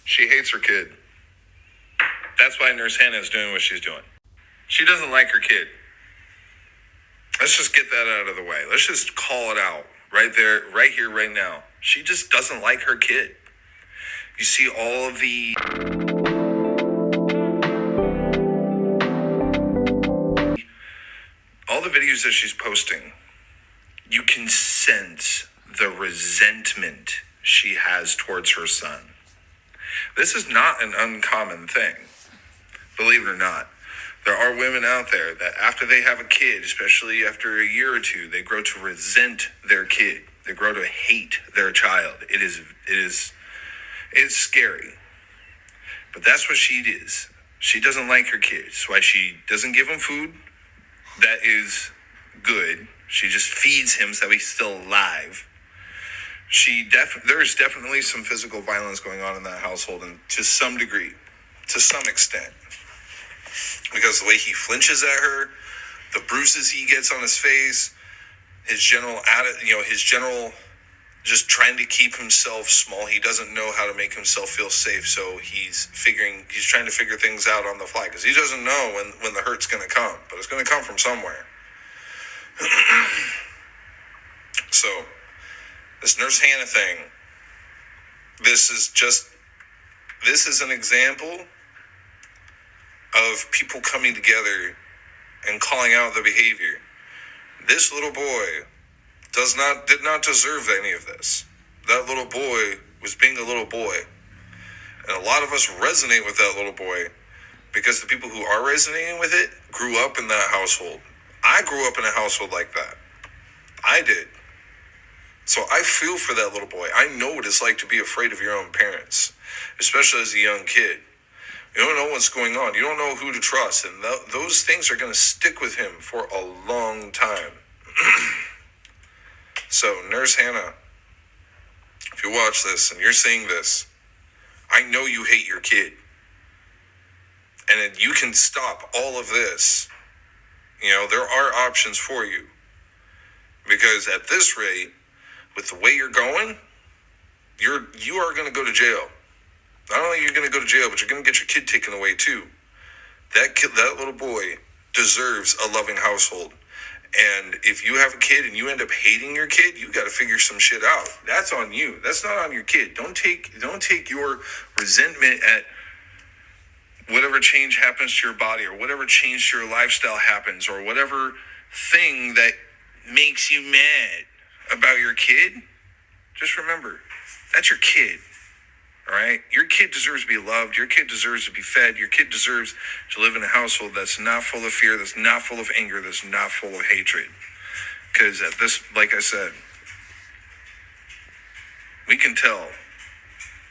She hates her kid. That's why Nurse Hannah is doing what she's doing. She doesn't like her kid. Let's just get that out of the way. Let's just call it out right there, right here, right now. She just doesn't like her kid. You see all of the videos that she's posting. You can sense the resentment she has towards her son. This is not an uncommon thing, believe it or not. There are women out there that after they have a kid, especially after a year or two, they grow to resent their kid. They grow to hate their child. It's scary. But that's what she is. She doesn't like her kid. That's why she doesn't give him food that is good. She just feeds him so he's still alive. There's definitely some physical violence going on in that household, and to some degree, to some extent. Because the way he flinches at her, the bruises he gets on his face, his general just trying to keep himself small. He doesn't know how to make himself feel safe, so he's trying to figure things out on the fly, because he doesn't know when the hurt's going to come, but it's going to come from somewhere. So, this Nurse Hannah thing, this is an example of people coming together and calling out the behavior. This little boy did not deserve any of this. That little boy was being a little boy. And a lot of us resonate with that little boy because the people who are resonating with it grew up in that household. I grew up in a household like that. I did. So I feel for that little boy. I know what it's like to be afraid of your own parents, especially as a young kid. You don't know what's going on. You don't know who to trust. And those things are going to stick with him for a long time. So, Nurse Hannah, if you watch this and you're seeing this, I know you hate your kid. And you can stop all of this. There are options for you. Because at this rate, with the way you're going, you are going to go to jail. Not only are you going to go to jail, but you're going to get your kid taken away too. That little boy deserves a loving household. And if you have a kid and you end up hating your kid, you got to figure some shit out. That's on you. That's not on your kid. Don't take your resentment at whatever change happens to your body, or whatever change to your lifestyle happens, or whatever thing that makes you mad about your kid. Just remember, that's your kid. All right? Your kid deserves to be loved. Your kid deserves to be fed. Your kid deserves to live in a household that's not full of fear, that's not full of anger, that's not full of hatred. Because at this, like I said, we can tell.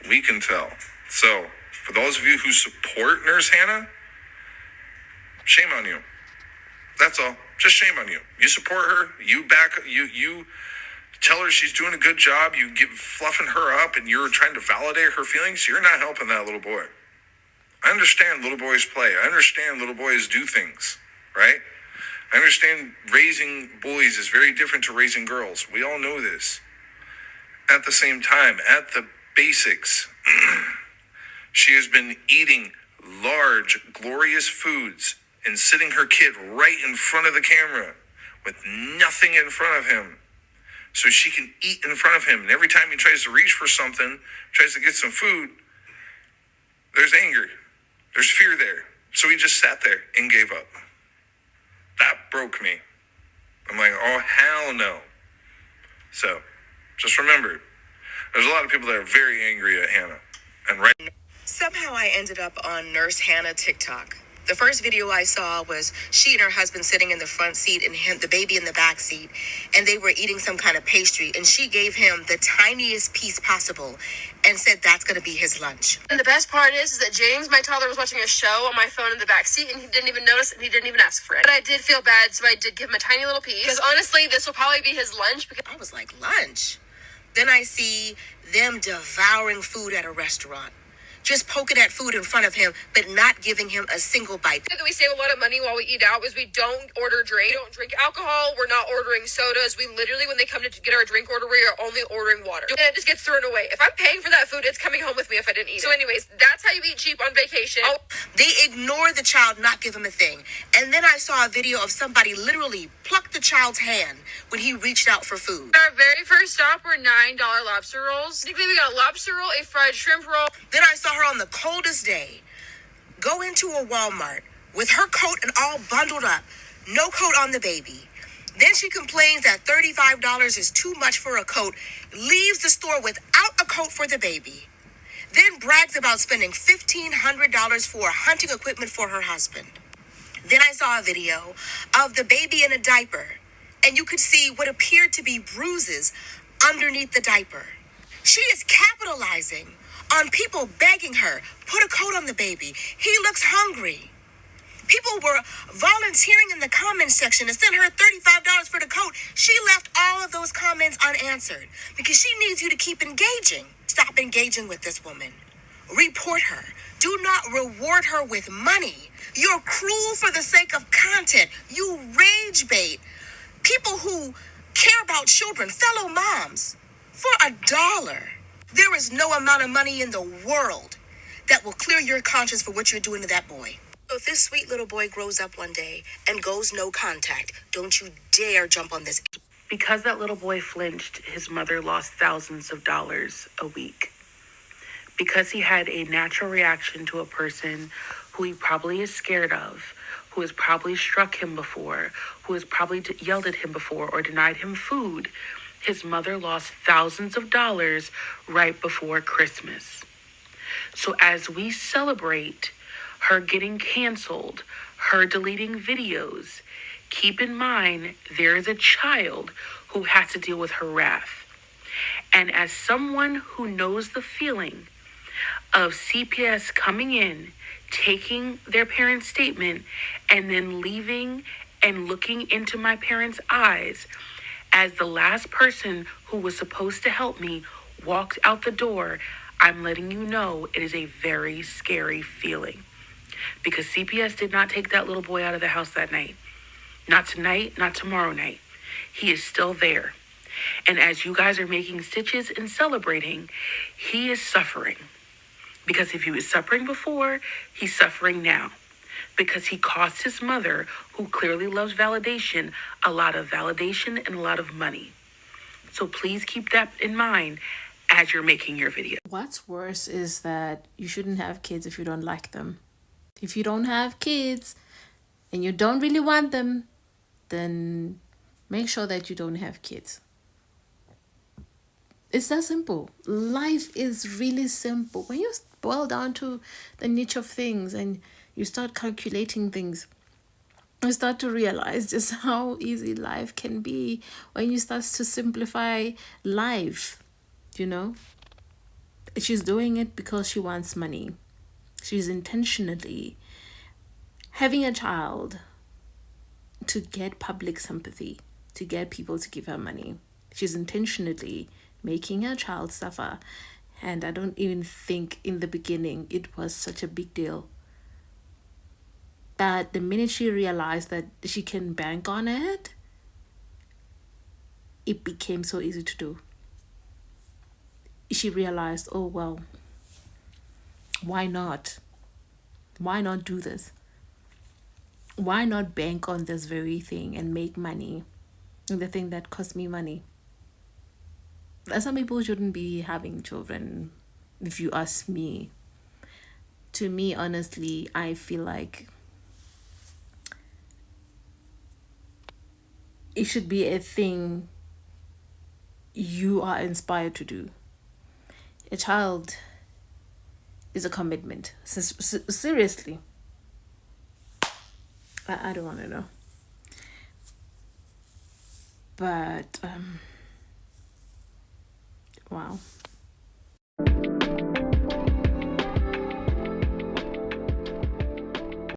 We can tell. So, for those of you who support Nurse Hannah, shame on you. That's all. Just shame on you. You support her. You tell her she's doing a good job. You fluffing her up, and you're trying to validate her feelings. You're not helping that little boy. I understand little boys play. I understand little boys do things, right? I understand raising boys is very different to raising girls. We all know this. At the same time, at the basics, she has been eating large, glorious foods and sitting her kid right in front of the camera with nothing in front of him, so she can eat in front of him. And every time he tries to reach for something, tries to get some food, there's anger. There's fear there. So he just sat there and gave up. That broke me. I'm like, oh, hell no. So, just remember, there's a lot of people that are very angry at Hannah. And somehow I ended up on Nurse Hannah TikTok. The first video I saw was she and her husband sitting in the front seat and the baby in the back seat, and they were eating some kind of pastry, and she gave him the tiniest piece possible and said that's going to be his lunch. And the best part is that James, my toddler, was watching a show on my phone in the back seat, and he didn't even notice, and he didn't even ask for it. But I did feel bad, so I did give him a tiny little piece, because honestly, this will probably be his lunch. I was like, lunch? Then I see them devouring food at a restaurant. just poking at food in front of him, but not giving him a single bite. That we save a lot of money while we eat out is we don't order drink. We don't drink alcohol. We're not ordering sodas. We literally, when they come to get our drink order, we are only ordering water. And it just gets thrown away. If I'm paying for that food, it's coming home with me if I didn't eat it. So anyways, that's how you eat cheap on vacation. They ignore the child, not give him a thing. And then I saw a video of somebody literally pluck the child's hand when he reached out for food. Our very first stop were $9 lobster rolls. I think we got a lobster roll, a fried shrimp roll. Then I saw her on the coldest day go into a Walmart with her coat and all bundled up, no coat on the baby. Then she complains that $35 is too much for a coat, leaves the store without a coat for the baby. Then brags about spending $1,500 for hunting equipment for her husband. Then I saw a video of the baby in a diaper, and you could see what appeared to be bruises underneath the diaper. She is capitalizing on people begging her, put a coat on the baby. He looks hungry. People were volunteering in the comments section to send her $35 for the coat. She left all of those comments unanswered because she needs you to keep engaging. Stop engaging with this woman. Report her. Do not reward her with money. You're cruel for the sake of content. You rage bait people who care about children, fellow moms, for $1. There is no amount of money in the world that will clear your conscience for what you're doing to that boy. So if this sweet little boy grows up one day and goes no contact, don't you dare jump on this. Because that little boy flinched, his mother lost thousands of dollars a week. Because he had a natural reaction to a person who he probably is scared of, who has probably struck him before, who has probably yelled at him before or denied him food, his mother lost thousands of dollars right before Christmas. So as we celebrate her getting canceled, her deleting videos, keep in mind there is a child who has to deal with her wrath. And as someone who knows the feeling of CPS coming in, taking their parent's statement, and then leaving and looking into my parents' eyes, as the last person who was supposed to help me walked out the door, I'm letting you know it is a very scary feeling. Because CPS did not take that little boy out of the house that night. Not tonight, not tomorrow night. He is still there. And as you guys are making stitches and celebrating, he is suffering. Because if he was suffering before, he's suffering now. Because he cost his mother, who clearly loves validation, a lot of validation and a lot of money. So please keep that in mind as you're making your video. What's worse is that you shouldn't have kids if you don't like them. If you don't have kids and you don't really want them, then make sure that you don't have kids. It's that simple. Life is really simple. When you boil down to the niche of things and you start calculating things, you start to realize just how easy life can be when you start to simplify life, you know? She's doing it because she wants money. She's intentionally having a child to get public sympathy, to get people to give her money. She's intentionally making her child suffer. And I don't even think in the beginning it was such a big deal. But the minute she realized that she can bank on it, it became so easy to do. She realized, oh, well, why not? Why not do this? Why not bank on this very thing and make money? The thing that cost me money. Some people shouldn't be having children, if you ask me. To me, honestly, I feel like it should be a thing you are inspired to do. A child is a commitment. Seriously. I don't want to know. But, wow.